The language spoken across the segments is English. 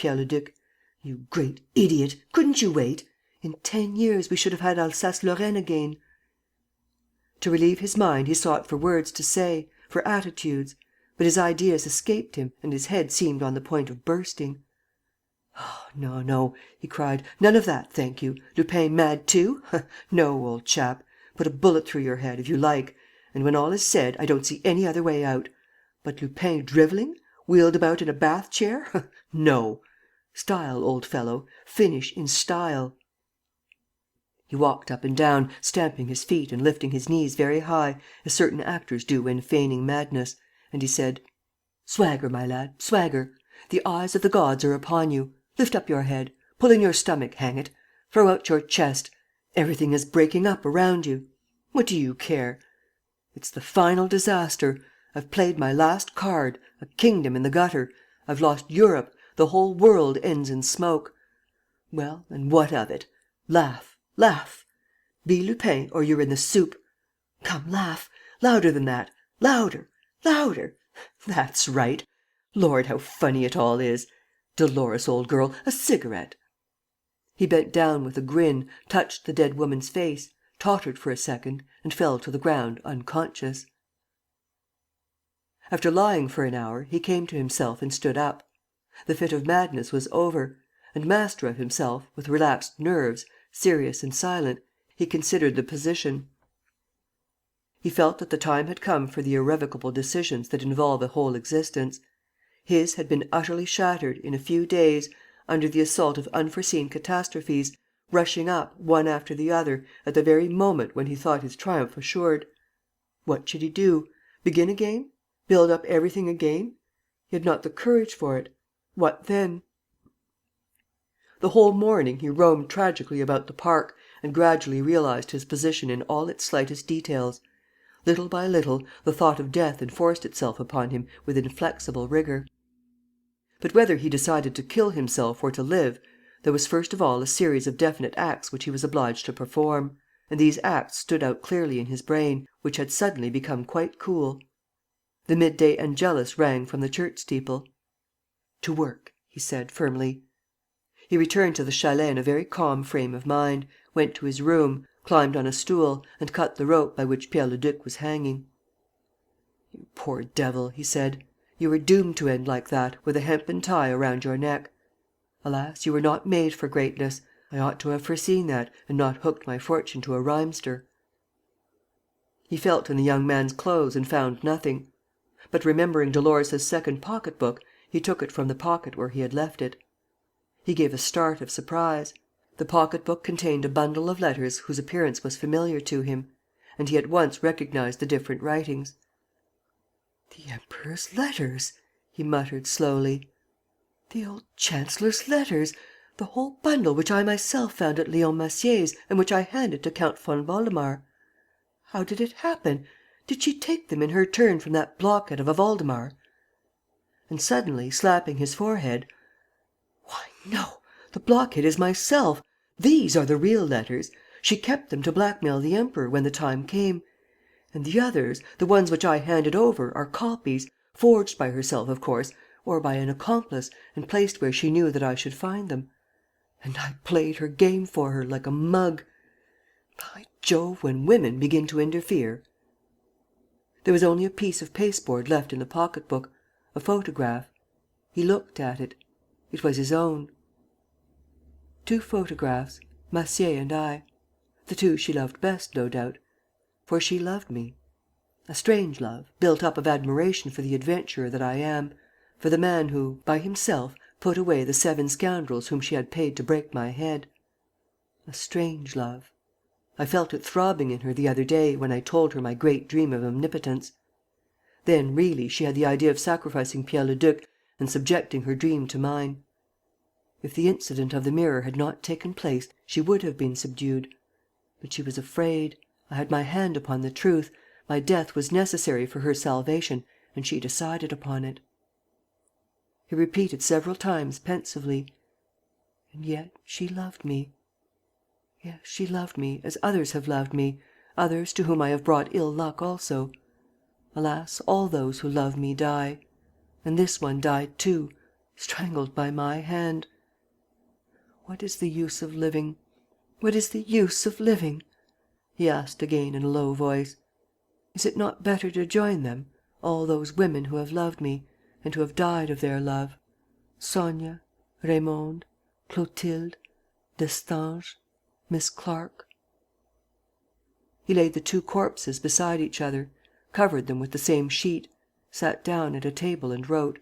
Pierre Leduc. "You great idiot! Couldn't you wait? In 10 years, we should have had Alsace-Lorraine again." To relieve his mind, he sought for words to say, for attitudes. But his ideas escaped him and his head seemed on the point of bursting. "Oh, no, no," he cried. "None of that, thank you. Lupin mad too? No, old chap. Put a bullet through your head, if you like. And, when all is said, I don't see any other way out. But Lupin drivelling? Wheeled about in a bath chair? No! Style, old fellow, finish in style." He walked up and down, stamping his feet and lifting his knees very high, as certain actors do when feigning madness, and he said: "Swagger, my lad, swagger. The eyes of the gods are upon you. Lift up your head. Pull in your stomach, hang it. Throw out your chest. Everything is breaking up around you. What do you care? It's the final disaster. I've played my last card, a kingdom in the gutter. I've lost Europe. The whole world ends in smoke. Well, and what of it? Laugh, laugh. Be Lupin, or you're in the soup. Come, laugh. Louder than that. Louder, louder. That's right. Lord, how funny it all is! Dolores, old girl, a cigarette." He bent down with a grin, touched the dead woman's face, tottered for a second and fell to the ground unconscious. After lying for an hour, he came to himself and stood up. The fit of madness was over; and, master of himself, with relaxed nerves, serious and silent, he considered the position. He felt that the time had come for the irrevocable decisions that involve a whole existence. His had been utterly shattered, in a few days, under the assault of unforeseen catastrophes, rushing up, one after the other, at the very moment when he thought his triumph assured. What should he do? Begin again? Build up everything again? He had not the courage for it. What then? The whole morning he roamed tragically about the park and gradually realized his position in all its slightest details. Little by little, the thought of death enforced itself upon him with inflexible rigour. But whether he decided to kill himself or to live, there was first of all a series of definite acts which he was obliged to perform; and these acts stood out clearly in his brain, which had suddenly become quite cool. The midday Angelus rang from the church steeple. "To work," he said, firmly. He returned to the chalet in a very calm frame of mind, went to his room, climbed on a stool and cut the rope by which Pierre Leduc was hanging. "You poor devil," he said. "You were doomed to end like that, with a hempen tie around your neck. Alas, you were not made for greatness. I ought to have foreseen that and not hooked my fortune to a rhymester." He felt in the young man's clothes and found nothing. But, remembering Dolores' second pocket book, he took it from the pocket where he had left it. He gave a start of surprise. The pocket book contained a bundle of letters whose appearance was familiar to him; and he at once recognized the different writings. "The Emperor's letters!" he muttered, slowly. "The old chancellor's letters! The whole bundle which I myself found at Leon Massier's and which I handed to Count von Waldemar! How did it happen? Did she take them in her turn from that blockhead of a Waldemar?" And, suddenly, slapping his forehead: "Why, no, the blockhead is myself! These are the real letters. She kept them to blackmail the Emperor when the time came. And the others, the ones which I handed over, are copies, forged by herself, of course, or by an accomplice, and placed where she knew that I should find them. And I played her game for her, like a mug. By Jove, when women begin to interfere!" There was only a piece of pasteboard left in the pocket book, a photograph. He looked at it. It was his own. 2 photographs, Massier and I. The 2 she loved best, no doubt. For she loved me. A strange love, built up of admiration for the adventurer that I am, for the man who, by himself, put away the 7 scoundrels whom she had paid to break my head. A strange love. I felt it throbbing in her the other day, when I told her my great dream of omnipotence. Then, really, she had the idea of sacrificing Pierre Leduc and subjecting her dream to mine. If the incident of the mirror had not taken place, she would have been subdued. But she was afraid. I had my hand upon the truth. My death was necessary for her salvation, and she decided upon it." He repeated several times, pensively: "And yet she loved me. Yes, she loved me, as others have loved me, others to whom I have brought ill luck also. Alas, all those who love me die. And this one died too, strangled by my hand. What is the use of living? What is the use of living?" he asked again in a low voice. "Is it not better to join them, all those women who have loved me and who have died of their love? Sonia, Raymonde, Clotilde, Destange, Miss Clarke?" He laid the two corpses beside each other, covered them with the same sheet, sat down at a table and wrote: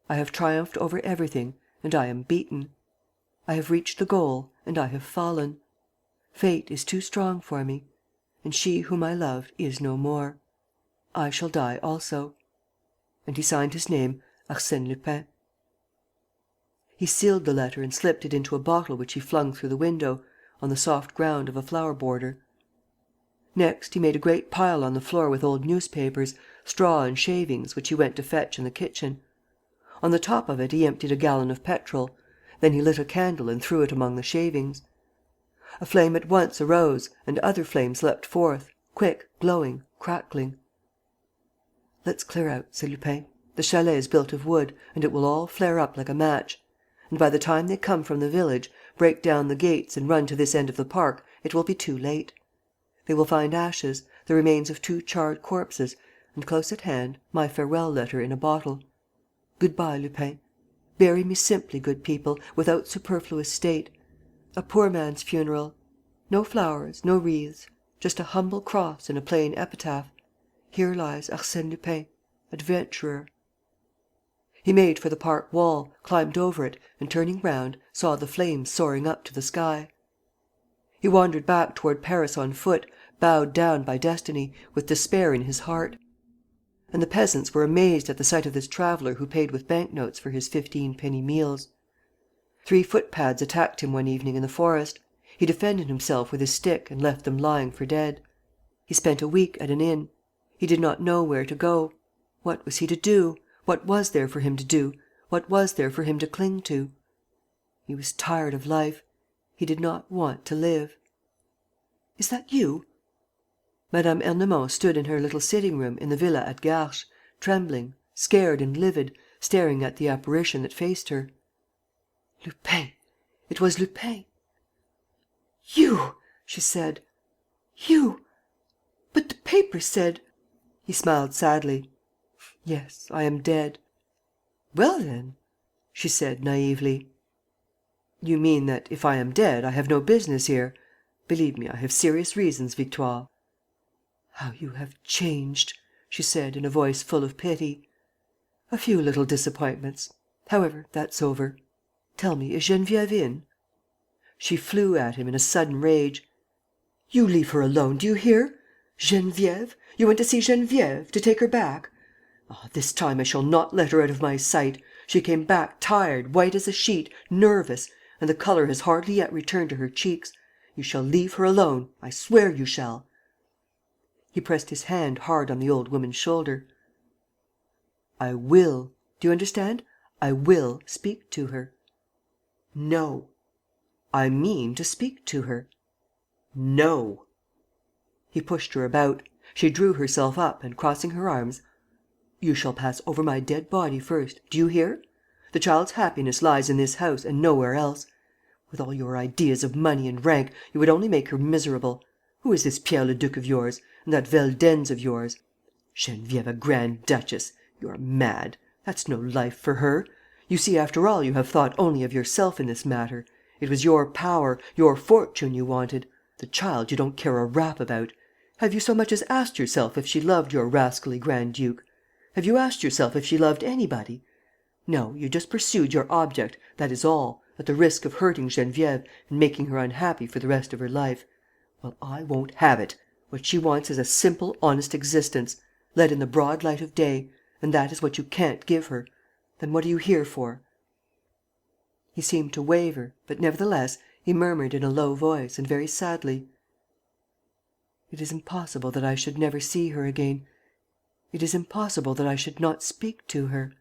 "I have triumphed over everything and I am beaten. I have reached the goal and I have fallen. Fate is too strong for me. And she whom I loved is no more. I shall die also." And he signed his name Arsène Lupin. He sealed the letter and slipped it into a bottle which he flung through the window, on the soft ground of a flower border. Next, he made a great pile on the floor with old newspapers, straw and shavings, which he went to fetch in the kitchen. On the top of it he emptied a gallon of petrol. Then he lit a candle and threw it among the shavings. A flame at once arose and other flames leapt forth, quick, glowing, crackling. "Let's clear out," said Lupin. "The chalet is built of wood and it will all flare up like a match. And by the time they come from the village, break down the gates and run to this end of the park, it will be too late. They will find ashes, the remains of 2 charred corpses and, close at hand, my farewell letter in a bottle. Good-bye, Lupin. Bury me simply, good people, without superfluous state. A poor man's funeral. No flowers, no wreaths, just a humble cross and a plain epitaph. Here lies Arsène Lupin, adventurer." He made for the park wall, climbed over it and, turning round, saw the flames soaring up to the sky. He wandered back toward Paris on foot, bowed down by destiny, with despair in his heart. And the peasants were amazed at the sight of this traveller who paid with banknotes for his 15-penny meals. 3 footpads attacked him one evening in the forest. He defended himself with his stick and left them lying for dead. He spent a week at an inn. He did not know where to go. What was he to do? What was there for him to do? What was there for him to cling to? He was tired of life. He did not want to live. "Is that you?" Mme. Ernemont stood in her little sitting-room in the villa at Garches, trembling, scared and livid, staring at the apparition that faced her. Lupin! It was Lupin! "You!" she said. "You! But the papers said...." He smiled sadly. "Yes, I am dead." "Well, then," she said, naïvely. "You mean that, if I am dead, I have no business here? Believe me, I have serious reasons, Victoire." "How you have changed!" she said, in a voice full of pity. "A few little disappointments. However, that's over. Tell me, is Geneviève in?" She flew at him in a sudden rage: "You leave her alone, do you hear? Geneviève? You went to see Geneviève, to take her back? Ah, this time I shall not let her out of my sight. She came back tired, white as a sheet, nervous; and the colour has hardly yet returned to her cheeks. You shall leave her alone, I swear you shall." He pressed his hand hard on the old woman's shoulder. "I will, do you understand? I will speak to her." "No." "I mean to speak to her." "No." He pushed her about. She drew herself up and, crossing her arms: "You shall pass over my dead body first, do you hear? The child's happiness lies in this house and nowhere else. With all your ideas of money and rank, you would only make her miserable. Who is this Pierre Leduc of yours? And that Veldenz of yours? Geneviève a grand duchess! You're mad. That's no life for her. You see, after all, you have thought only of yourself in this matter. It was your power, your fortune you wanted. The child you don't care a rap about. Have you so much as asked yourself if she loved your rascally grand duke? Have you asked yourself if she loved anybody? No, you just pursued your object, that is all, at the risk of hurting Geneviève and making her unhappy for the rest of her life. Well, I won't have it. What she wants is a simple, honest existence, led in the broad light of day, and that is what you can't give her. Then what are you here for?" He seemed to waver, but, nevertheless, he murmured in a low voice and very sadly: "It is impossible that I should never see her again. It is impossible that I should not speak to her."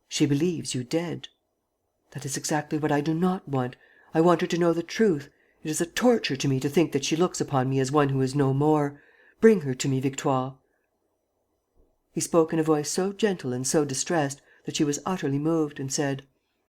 "She believes you dead." "That is exactly what I do not want. I want her to know the truth. It is a torture to me to think that she looks upon me as one who is no more. Bring her to me, Victoire." He spoke in a voice so gentle and so distressed that she was utterly moved, and said